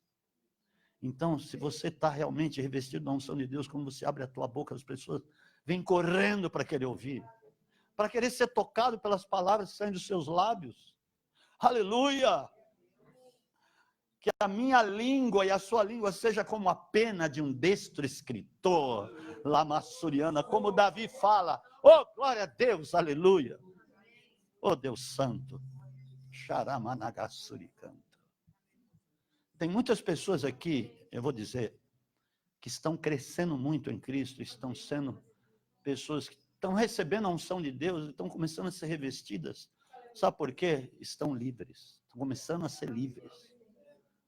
[SPEAKER 1] Então, se você está realmente revestido da unção de Deus, quando você abre a tua boca, as pessoas vêm correndo para querer ouvir, para querer ser tocado pelas palavras que saem dos seus lábios. Aleluia! Que a minha língua e a sua língua seja como a pena de um destro escritor, lamassuriana, como Davi fala. Oh, glória a Deus, aleluia! Oh, Deus santo. Xaramanagasuricanta. Tem muitas pessoas aqui, eu vou dizer, que estão crescendo muito em Cristo, estão sendo pessoas que estão recebendo a unção de Deus, estão começando a ser revestidas. Sabe por quê? Estão livres, estão começando a ser livres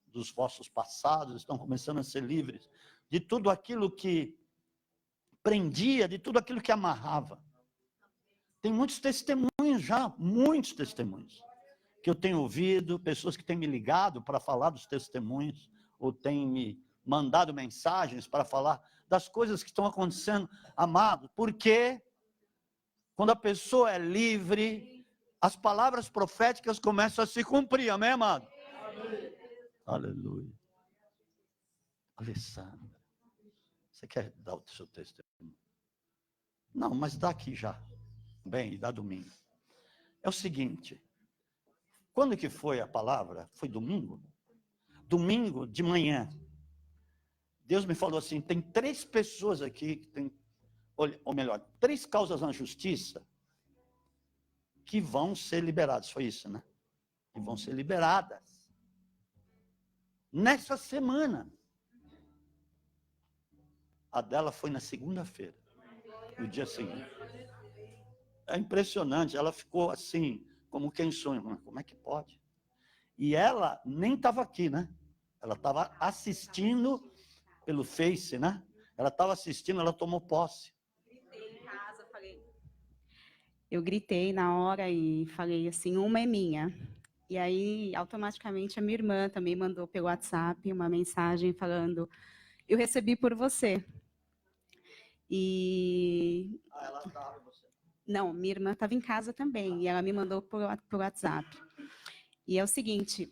[SPEAKER 1] dos vossos passados, estão começando a ser livres de tudo aquilo que prendia, de tudo aquilo que amarrava. Tem muitos testemunhos já, muitos testemunhos, que eu tenho ouvido, pessoas que têm me ligado para falar dos testemunhos, ou têm me mandado mensagens para falar das coisas que estão acontecendo, amado, porque quando a pessoa é livre, as palavras proféticas começam a se cumprir, amém, amado? Amém. Aleluia. Alessandra, você quer dar o seu testemunho? Não, mas dá aqui já. Bem, dá domingo. É o seguinte, quando que foi a palavra? Foi domingo? Domingo de manhã. Deus me falou assim, tem 3 pessoas aqui que tem, ou melhor, 3 causas na justiça que vão ser liberadas. Foi isso, né? Que vão ser liberadas nessa semana. A dela foi na segunda-feira, no dia seguinte. É impressionante, ela ficou assim, como quem sonha. Como é que pode? E ela nem estava aqui, né? Ela estava assistindo pelo Face, né? Ela estava assistindo, ela tomou posse.
[SPEAKER 2] Gritei em casa, falei. Eu gritei na hora e falei assim, uma é minha. E aí, automaticamente, a minha irmã também mandou pelo WhatsApp uma mensagem falando, eu recebi por você. E...
[SPEAKER 1] ela estava, você?
[SPEAKER 2] Não, minha irmã estava em casa também, e ela me mandou por WhatsApp. E é o seguinte,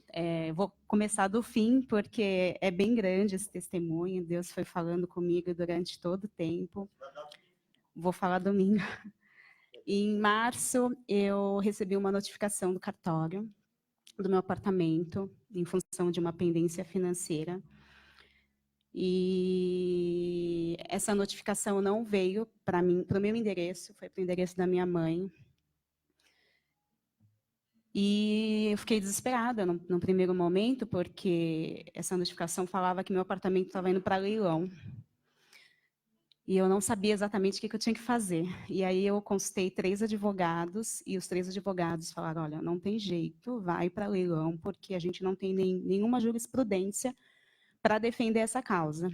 [SPEAKER 2] vou começar do fim, porque é bem grande esse testemunho, Deus foi falando comigo durante todo o tempo. Vou falar domingo. Em março, eu recebi uma notificação do cartório, do meu apartamento, em função de uma pendência financeira. E essa notificação não veio para mim, para o meu endereço, foi para o endereço da minha mãe. E eu fiquei desesperada no primeiro momento, porque essa notificação falava que meu apartamento estava indo para leilão. E eu não sabia exatamente o que eu tinha que fazer. E aí eu consultei 3 advogados, e os 3 advogados falaram, olha, não tem jeito, vai para leilão, porque a gente não tem nenhuma jurisprudência para defender essa causa.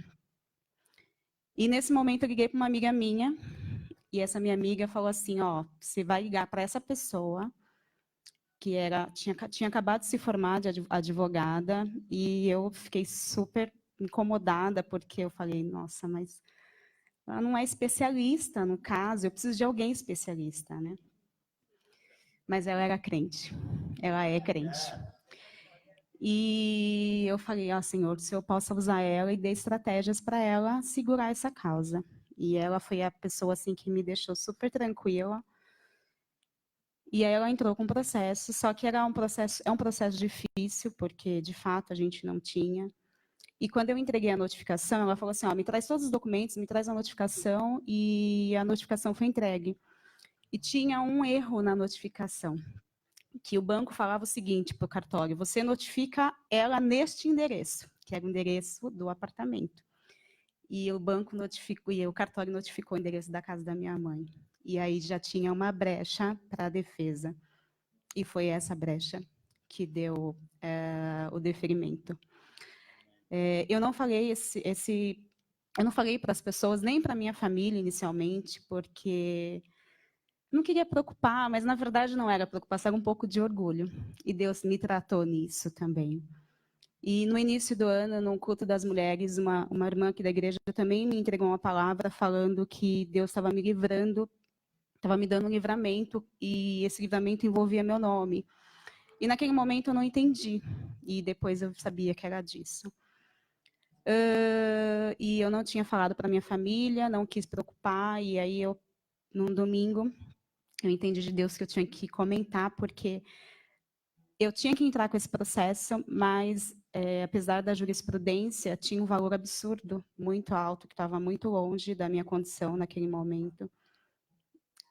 [SPEAKER 2] E nesse momento eu liguei para uma amiga minha, e essa minha amiga falou assim, ó, você vai ligar para essa pessoa, que tinha acabado de se formar de advogada, e eu fiquei super incomodada, porque eu falei, nossa, mas ela não é especialista no caso, eu preciso de alguém especialista, né? Mas ela era crente, ela é crente. E eu falei, Senhor, se eu possa usar ela e dê estratégias para ela segurar essa causa. E ela foi a pessoa assim que me deixou super tranquila. E aí ela entrou com o processo, só que é um processo difícil, porque de fato a gente não tinha. E quando eu entreguei a notificação, ela falou assim, me traz todos os documentos, me traz a notificação, e a notificação foi entregue. E tinha um erro na notificação, que o banco falava o seguinte para o cartório, você notifica ela neste endereço, que era o endereço do apartamento. E o banco notificou, e o cartório notificou o endereço da casa da minha mãe. E aí já tinha uma brecha para a defesa. E foi essa brecha que deu o deferimento. Eu não falei eu não falei para as pessoas, nem para minha família inicialmente, porque não queria preocupar, mas na verdade não era preocupação, era um pouco de orgulho. E Deus me tratou nisso também. E no início do ano, no culto das mulheres, uma irmã aqui da igreja também me entregou uma palavra falando que Deus estava me livrando, estava me dando um livramento, e esse livramento envolvia meu nome. E naquele momento eu não entendi, e depois eu sabia que era disso. E eu não tinha falado para minha família, não quis preocupar, e aí num domingo, eu entendi de Deus que eu tinha que comentar, porque eu tinha que entrar com esse processo, mas apesar da jurisprudência, tinha um valor absurdo, muito alto, que estava muito longe da minha condição naquele momento.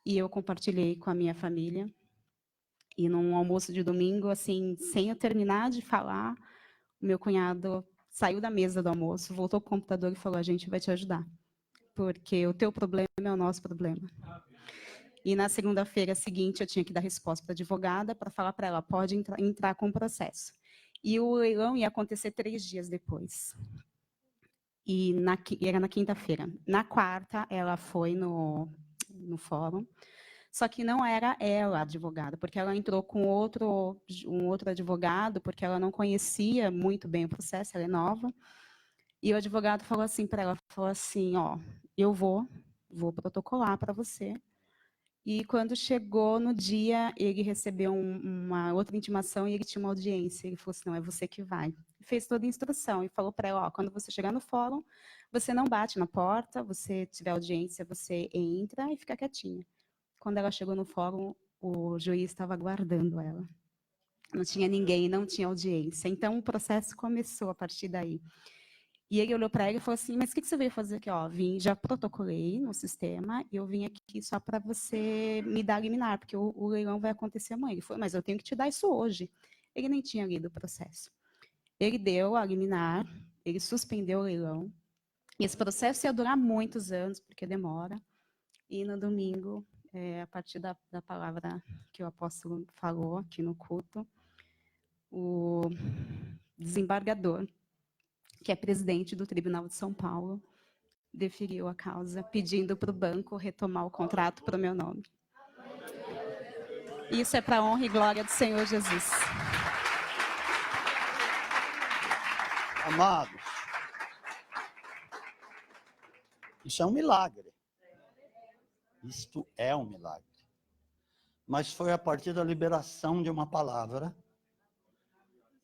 [SPEAKER 2] E eu compartilhei com a minha família. E num almoço de domingo, assim, sem eu terminar de falar, o meu cunhado saiu da mesa do almoço, voltou para o computador e falou, a gente vai te ajudar, porque o teu problema é o nosso problema. E na segunda-feira seguinte, eu tinha que dar resposta para a advogada para falar para ela, pode entrar com o processo. E o leilão ia acontecer 3 dias depois. E era na quinta-feira. Na quarta, ela foi no fórum, só que não era ela a advogada, porque ela entrou com um outro advogado, porque ela não conhecia muito bem o processo, ela é nova. E o advogado falou assim para ela, falou assim, eu vou protocolar para você. E quando chegou no dia, ele recebeu uma outra intimação e ele tinha uma audiência. Ele falou assim, não, é você que vai. Fez toda a instrução e falou para ela, quando você chegar no fórum, você não bate na porta, você tiver audiência, você entra e fica quietinha. Quando ela chegou no fórum, o juiz estava aguardando ela. Não tinha ninguém, não tinha audiência. Então, o processo começou a partir daí. E ele olhou para ela e falou assim, mas o que você veio fazer aqui? Vim, já protocolei no sistema, e eu vim aqui só para você me dar a liminar, porque o leilão vai acontecer amanhã. Ele falou, mas eu tenho que te dar isso hoje. Ele nem tinha lido o processo. Ele deu a liminar, ele suspendeu o leilão. E esse processo ia durar muitos anos, porque demora. E no domingo, a partir da palavra que o apóstolo falou aqui no culto, o desembargador, que é presidente do Tribunal de São Paulo, deferiu a causa, pedindo para o banco retomar o contrato para o meu nome. Isso é para a honra e glória do Senhor Jesus.
[SPEAKER 1] Amados, isso é um milagre. Isto é um milagre. Mas foi a partir da liberação de uma palavra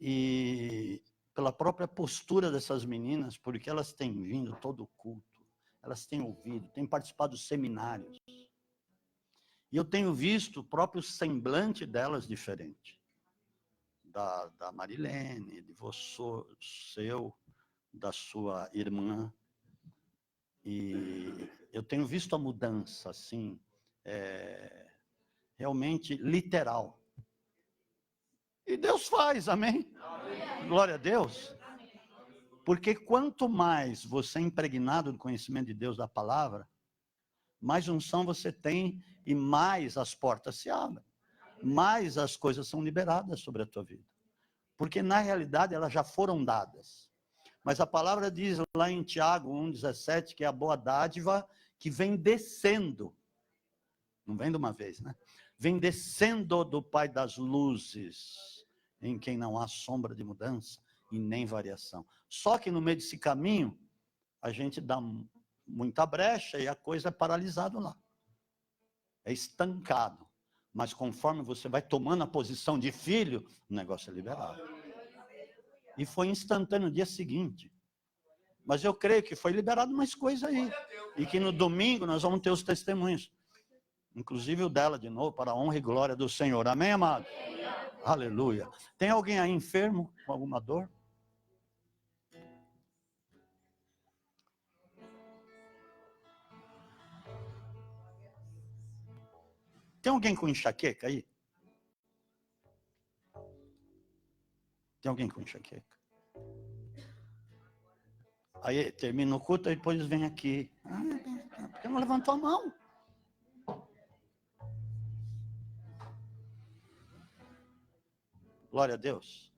[SPEAKER 1] e pela própria postura dessas meninas, porque elas têm vindo todo o culto, elas têm ouvido, têm participado dos seminários. E eu tenho visto o próprio semblante delas diferente. Da Marilene, de você, da sua irmã. E eu tenho visto a mudança, assim, realmente literal. E Deus faz, amém? Glória a Deus. Porque quanto mais você é impregnado do conhecimento de Deus, da palavra, mais unção você tem e mais as portas se abrem. Mais as coisas são liberadas sobre a tua vida. Porque na realidade elas já foram dadas. Mas a palavra diz lá em Tiago 1,17 que é a boa dádiva que vem descendo. Não vem de uma vez, né? vem descendo do Pai das luzes, em quem não há sombra de mudança e nem variação. Só que no meio desse caminho, a gente dá muita brecha e a coisa é paralisada lá. É estancado. Mas conforme você vai tomando a posição de filho, o negócio é liberado. E foi instantâneo no dia seguinte. Mas eu creio que foi liberado mais coisa aí. E que no domingo nós vamos ter os testemunhos. Inclusive o dela de novo, para a honra e glória do Senhor. Amém, amado? Aleluia. Tem alguém aí enfermo com alguma dor? Tem alguém com enxaqueca aí? Tem alguém com enxaqueca? Aí termina o culto e depois vem aqui. Por que não levantou a mão? Glória a Deus.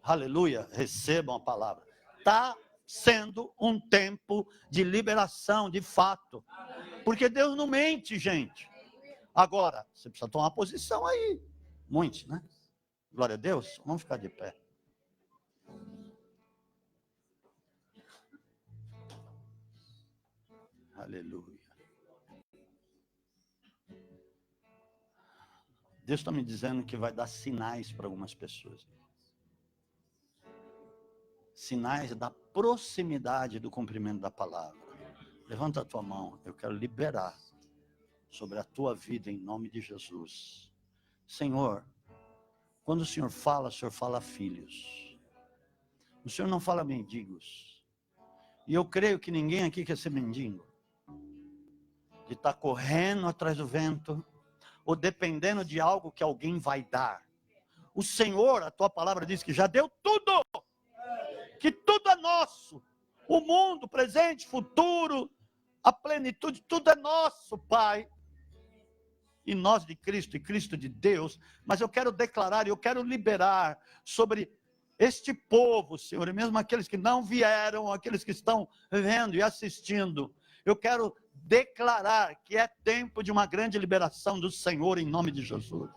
[SPEAKER 1] Aleluia. Recebam a palavra. Está sendo um tempo de liberação, de fato. Porque Deus não mente, gente. Agora, você precisa tomar uma posição aí. Muitos, né? Glória a Deus. Vamos ficar de pé. Aleluia. Deus está me dizendo que vai dar sinais para algumas pessoas. Sinais da proximidade do cumprimento da palavra. Levanta a tua mão, eu quero liberar sobre a tua vida em nome de Jesus. Senhor, quando o Senhor fala a filhos. O Senhor não fala mendigos. E eu creio que ninguém aqui quer ser mendigo. De estar correndo atrás do vento, ou dependendo de algo que alguém vai dar. O Senhor, a tua palavra diz que já deu tudo. Que tudo é nosso. O mundo, presente, futuro, a plenitude, tudo é nosso, Pai. E nós de Cristo, e Cristo de Deus. Mas eu quero declarar, eu quero liberar sobre este povo, Senhor, e mesmo aqueles que não vieram, aqueles que estão vendo e assistindo. Eu quero declarar que é tempo de uma grande liberação do Senhor em nome de Jesus.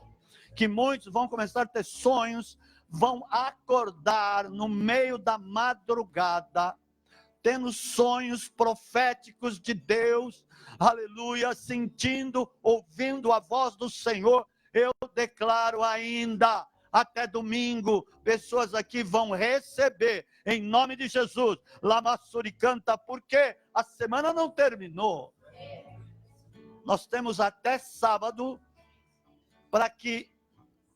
[SPEAKER 1] Que muitos vão começar a ter sonhos, vão acordar no meio da madrugada, tendo sonhos proféticos de Deus, aleluia, sentindo, ouvindo a voz do Senhor. Eu declaro ainda, até domingo, pessoas aqui vão receber, em nome de Jesus, Lamassuri canta, porque a semana não terminou. Nós temos até sábado para que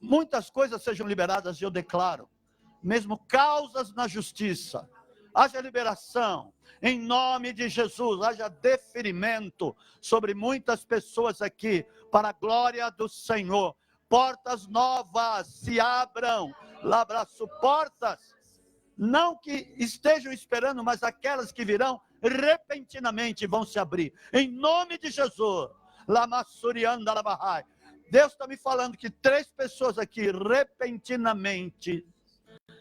[SPEAKER 1] muitas coisas sejam liberadas, e eu declaro, mesmo causas na justiça, haja liberação, em nome de Jesus, haja deferimento sobre muitas pessoas aqui, para a glória do Senhor. Portas novas se abram, labraço, portas, não que estejam esperando, mas aquelas que virão repentinamente vão se abrir, em nome de Jesus. Lamassurianda Labahai. Deus está me falando que 3 pessoas aqui, repentinamente,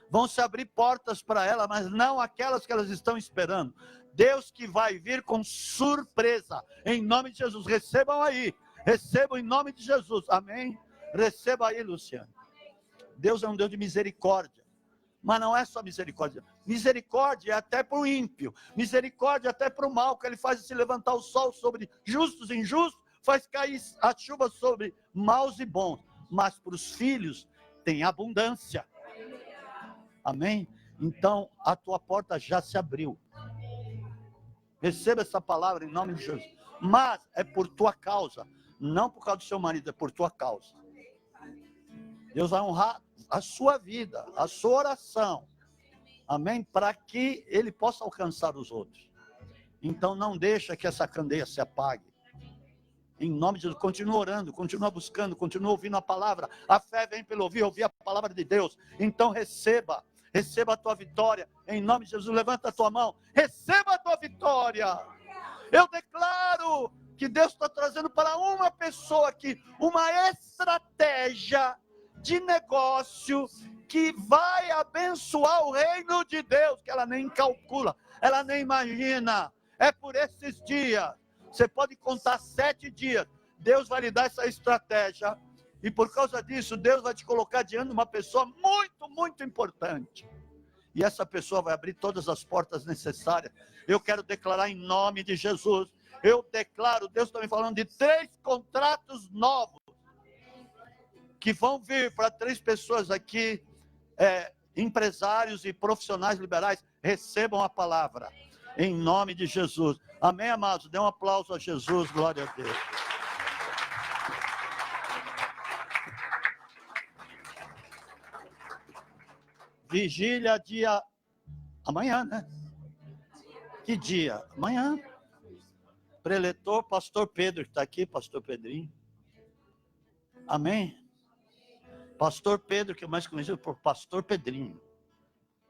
[SPEAKER 1] vão se abrir portas para ela, mas não aquelas que elas estão esperando. Deus que vai vir com surpresa, em nome de Jesus. Recebam aí, recebam em nome de Jesus, amém? Receba aí, Luciano. Deus é um Deus de misericórdia. Mas não é só misericórdia. Misericórdia é até para o ímpio. Misericórdia é até para o mal, que ele faz se levantar o sol sobre justos e injustos, faz cair a chuva sobre maus e bons. Mas para os filhos tem abundância. Amém? Então a tua porta já se abriu. Receba essa palavra em nome de Jesus. Mas é por tua causa. Não por causa do seu marido, é por tua causa. Deus vai honrar a sua vida, a sua oração. Amém? Para que ele possa alcançar os outros. Então não deixa que essa candeia se apague. Em nome de Jesus, continua orando, continua buscando, continua ouvindo a palavra. A fé vem pelo ouvir a palavra de Deus. Então receba a tua vitória. Em nome de Jesus, levanta a tua mão. Receba a tua vitória. Eu declaro que Deus está trazendo para uma pessoa aqui uma estratégia de negócio que vai abençoar o reino de Deus, que ela nem calcula, ela nem imagina. É por esses dias. Você pode contar 7 dias Deus vai lhe dar essa estratégia. E por causa disso, Deus vai te colocar diante de uma pessoa muito, muito importante. E essa pessoa vai abrir todas as portas necessárias. Eu quero declarar em nome de Jesus. Eu declaro, Deus está me falando de 3 contratos novos. Que vão vir para 3 pessoas aqui, empresários e profissionais liberais. Recebam a palavra. Em nome de Jesus. Amém, amados? Dê um aplauso a Jesus. Glória a Deus. Vigília dia... Amanhã, né? Que dia? Amanhã. Preletor, pastor Pedro, que está aqui, pastor Pedrinho. Amém? Pastor Pedro, que eu mais conheci por pastor Pedrinho.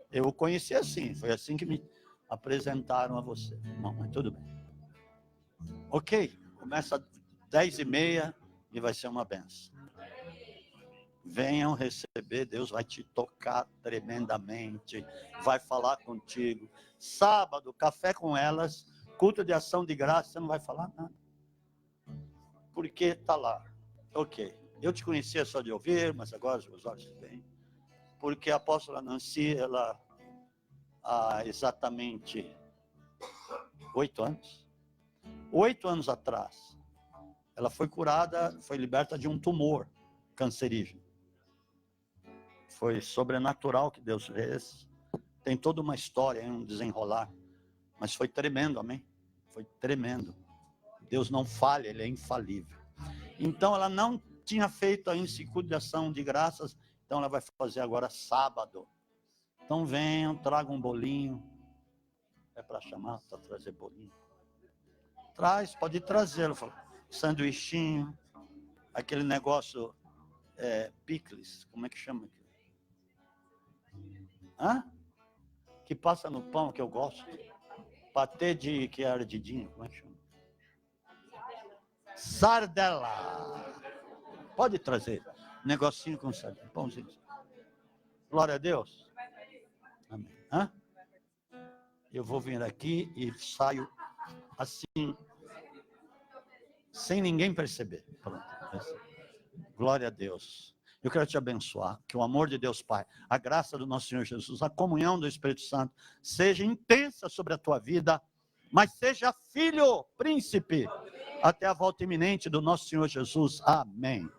[SPEAKER 1] Eu o conheci assim, foi assim que me apresentaram a você. Não, mas tudo bem. Ok, começa às 10h30 e vai ser uma benção. Venham receber, Deus vai te tocar tremendamente, vai falar contigo. Sábado, café com elas, culto de ação de graça, você não vai falar nada. Porque está lá. Ok, eu te conhecia só de ouvir, mas agora os meus olhos veem. Porque a apóstola Nancy, ela, há exatamente 8 anos, 8 anos atrás, ela foi curada, foi liberta de um tumor cancerígeno. Foi sobrenatural que Deus fez. Tem toda uma história, um desenrolar. Mas foi tremendo, amém? Foi tremendo. Deus não falha, Ele é infalível. Então, ela não tinha feito ainda esse culto de ação de graças, então ela vai fazer agora sábado. Então venham, tragam um bolinho. É para chamar, para trazer bolinho? Traz, pode trazer. Sanduichinho, aquele negócio, picles, como é que chama aquilo? Hã? Que passa no pão, que eu gosto. Patê de, que é ardidinho, como é que chama? Sardela. Pode trazer. Negocinho com sardela, pãozinho. Glória a Deus. Amém. Hã? Eu vou vir aqui e saio assim, sem ninguém perceber. Pronto. Glória a Deus. Eu quero te abençoar, que o amor de Deus Pai, a graça do nosso Senhor Jesus, a comunhão do Espírito Santo, seja intensa sobre a tua vida, mas seja filho, príncipe, até a volta iminente do nosso Senhor Jesus. Amém.